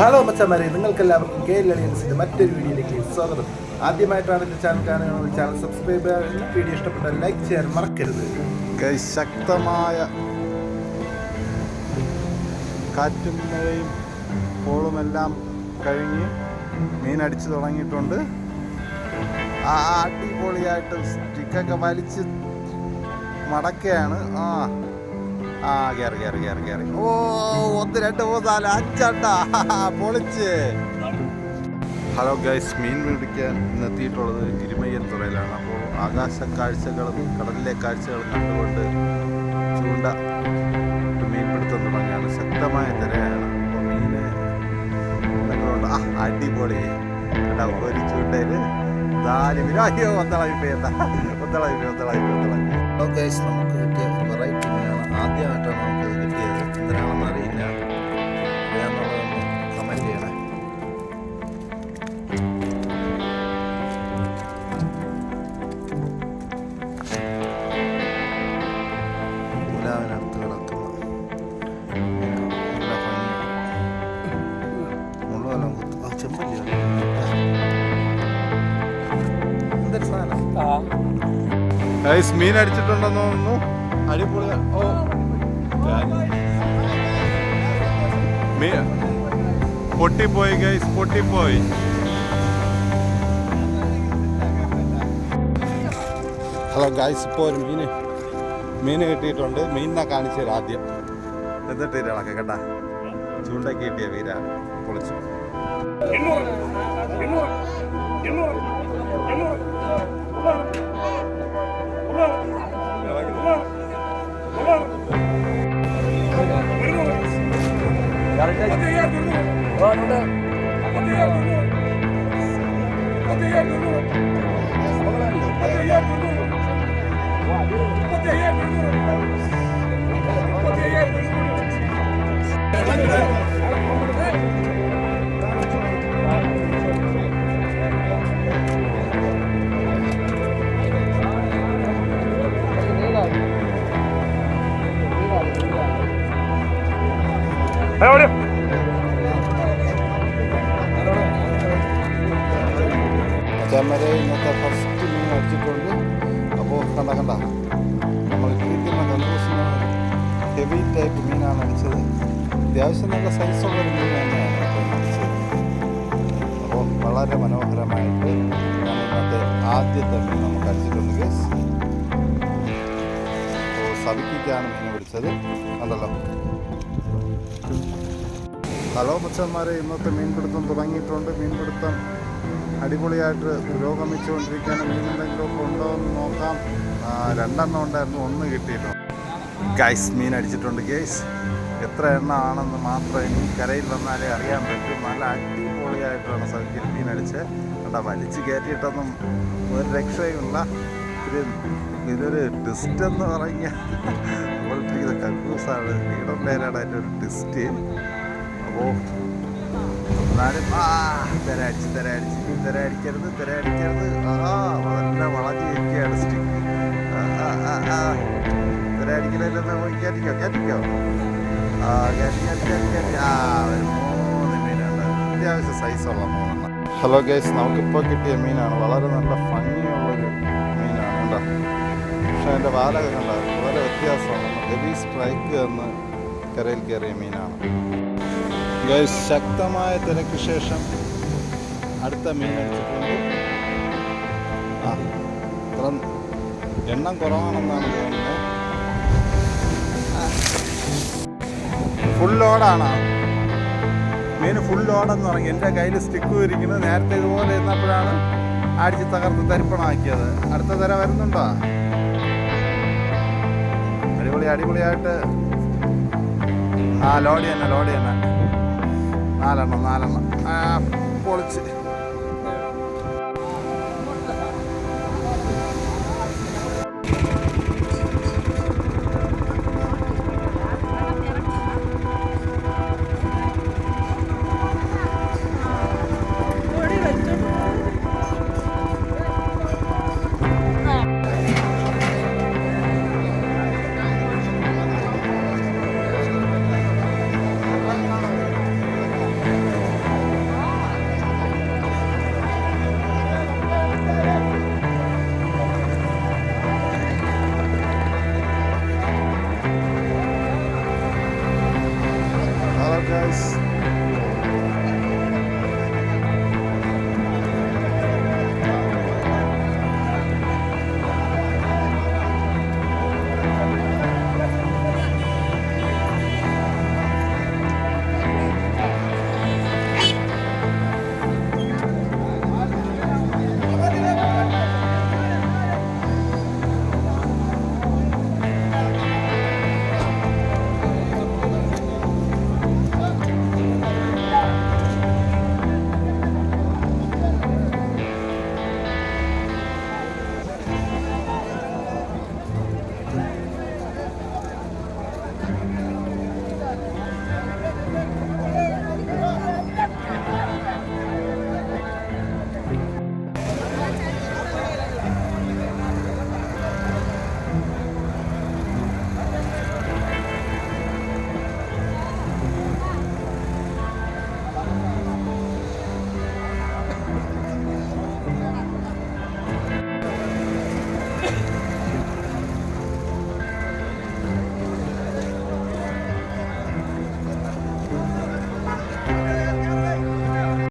Hello മച്ചന്മാരെ, നിങ്ങൾക്കെല്ലാവർക്കും K ലളിയൻസിൻ്റെ മറ്റൊരു വീഡിയോയിലേക്ക് സ്വാഗതം. ആദ്യമായിട്ടാണ് എൻ്റെ ചാനൽ കാണുകയാണെങ്കിൽ ചാനൽ സബ്സ്ക്രൈബ് ചെയ്യുക, വീഡിയോ ഇഷ്ടപ്പെട്ടാൽ ലൈക്ക് ചെയ്യാൻ മറക്കരുത്. ശക്തമായ കാറ്റും മഴയും കോളുമെല്ലാം കഴിഞ്ഞ് മീനടിച്ചു തുടങ്ങിയിട്ടുണ്ട്. അടിപൊളിയായിട്ട് സ്റ്റിക്കൊക്കെ വലിച്ച് മടക്കുകയാണ്. കയറി. ഓ 1 2 3 4 5 പൊളിച്ച്. ഹലോ ഗൈസ്, മീൻ പിടിക്കാൻ ഇന്നെത്തിയിട്ടുള്ളത് ഇരുമയ്യൻ തുറയിലാണ്. അപ്പോൾ ആകാശ കാഴ്ചകളും കടലിലെ കാഴ്ചകളും കണ്ടുകൊണ്ട് ചൂണ്ട മീൻപിടുത്തം തുടങ്ങിയാണ്. ശക്തമായ തിരയാണ്. അപ്പോൾ മീന് നിങ്ങളുണ്ട്. അടിപൊളി കേട്ടോ. ഒരു ചൂണ്ടയിൽ 4 മീൻ. അയ്യോ ഒത്തളായി. ഹലോ ഗൈസ്, നമുക്ക് കിട്ടിയ വെറൈറ്റി മീനാണ്. ആദ്യമായിട്ടാണ് നമുക്കത് കിട്ടിയത്. എന്തിനാണെന്ന് അറിയില്ല. എന്നുള്ളതൊന്ന് കമൻറ്റ് ചെയ്യണേ. എല്ലാവരടുത്ത് കിടക്കുന്ന നല്ല ഭംഗി മുള്ളുവെല്ലാം കുത്തും. ചെമ്പല്ലി എന്തൊരു സാധനം. മീൻ അടിച്ചിട്ടുണ്ടെന്ന് തോന്നുന്നു. അടിപൊളി. പൊട്ടിപ്പോയി ഗൈസ്, പൊട്ടിപ്പോയി. ഹലോ ഗൈസ്, ഇപ്പോൾ ഒരു മീൻ കിട്ടിയിട്ടുണ്ട്. മീനിനെ കാണിച്ചു തരാം ആദ്യം, എന്നിട്ട് ഇളക്കെ കേട്ടാ. ചൂണ്ടയ്ക്ക് കിട്ടിയ വീര പൊളിച്ചു. ചെമ്മര ഇന്നത്തെ ഫസ്റ്റ് മീൻ അടിച്ചിട്ടുണ്ട്. അപ്പോൾ കണ്ട നമ്മൾ കിട്ടിക്കുന്ന കണ്ടൂസിന് ഹെവി ടൈപ്പ് മീനാണ് അടിച്ചത്. അത്യാവശ്യം നല്ല സൈസുള്ളൊരു മീൻ തന്നെയാണ് ഇപ്പോൾ അടിച്ചത്. അപ്പോൾ വളരെ മനോഹരമായിട്ട് ഇന്നത്തെ ആദ്യത്തെ മീൻ നമുക്ക് അടിച്ചിട്ടുണ്ട് ഗൈസ്. അപ്പോൾ സബിക്കാണ് മീൻ പിടിച്ചത്. കണ്ടല്ലോ. ഹലോ മച്ചന്മാരെ, ഇന്നത്തെ മീൻപിടുത്തം തുടങ്ങിയിട്ടുണ്ട്. മീൻപിടുത്തം അടിപൊളിയായിട്ട് പുരോഗമിച്ചുകൊണ്ടിരിക്കുകയാണ്. മീനെന്തെങ്കിലുമൊക്കെ ഉണ്ടോ എന്ന് നോക്കാം. 2 എണ്ണം ഉണ്ടായിരുന്നു, 1 കിട്ടിയിട്ടുണ്ട്. ഗൈസ്, മീൻ അടിച്ചിട്ടുണ്ട് ഗൈസ്. എത്ര എണ്ണം ആണെന്ന് മാത്രം ഇനി കരയിൽ വന്നാലേ അറിയാൻ പറ്റും. നല്ല അടിപൊളിയായിട്ടാണ് സൗകര്യം മീൻ അടിച്ച് കേട്ടോ. വലിച്ച് കയറ്റിയിട്ടൊന്നും ഒരു രക്ഷയുമില്ല. ഇതൊരു ടിസ്റ്റ് എന്ന് പറഞ്ഞാൽ നമ്മളിരിക്കുന്ന കക്കൂസാണ്. ഈടം പേരാണ് അതിൻ്റെ ഒരു ടിസ്റ്റ്. അപ്പോൾ എന്നാലും തിരയടിക്കരുത്. വളരെ വളഞ്ഞ് വയ്ക്കുകയാണ് സ്റ്റിക്ക്. തിരയടിക്കലെല്ലാം കയറ്റിക്കോ. ഒരു 3 മീനുണ്ട്. അത്യാവശ്യം സൈസുള്ള 3 എണ്ണം. ഹലോ ഗൈസ്, നമുക്കിപ്പോൾ കിട്ടിയ മീനാണ്. വളരെ നല്ല ഭംഗിയുള്ളൊരു മീനാണ് കേട്ടോ. പക്ഷേ അതിൻ്റെ വാലൊക്കെ കണ്ട വളരെ വ്യത്യാസമാണ്. ഹെവി സ്ട്രൈക്ക് എന്ന് കരയിൽ കയറിയ മീനാണ് ഗൈസ്. ശക്തമായ തിരക്ക് ശേഷം അടുത്ത മീൻ അടിച്ചിട്ടുണ്ട്. ഇത്ര എണ്ണം കുറവാണെന്നാണ് തോന്നുന്നത്. ഫുൾ ലോഡാണ് മീൻ. ഫുൾ ലോഡെന്ന് പറഞ്ഞ് എൻ്റെ കയ്യിൽ സ്റ്റിക്ക് ഇരിക്കുന്നത്. നേരത്തെ ഇതുപോലെ ഇരുന്നപ്പോഴാണ് അടിച്ച് തകർത്ത് തരിപ്പണമാക്കിയത്. അടുത്ത തര വരുന്നുണ്ടോ? അടിപൊളിയായിട്ട്. ലോഡ് തന്നെ 4 എണ്ണം പൊളിച്ച്.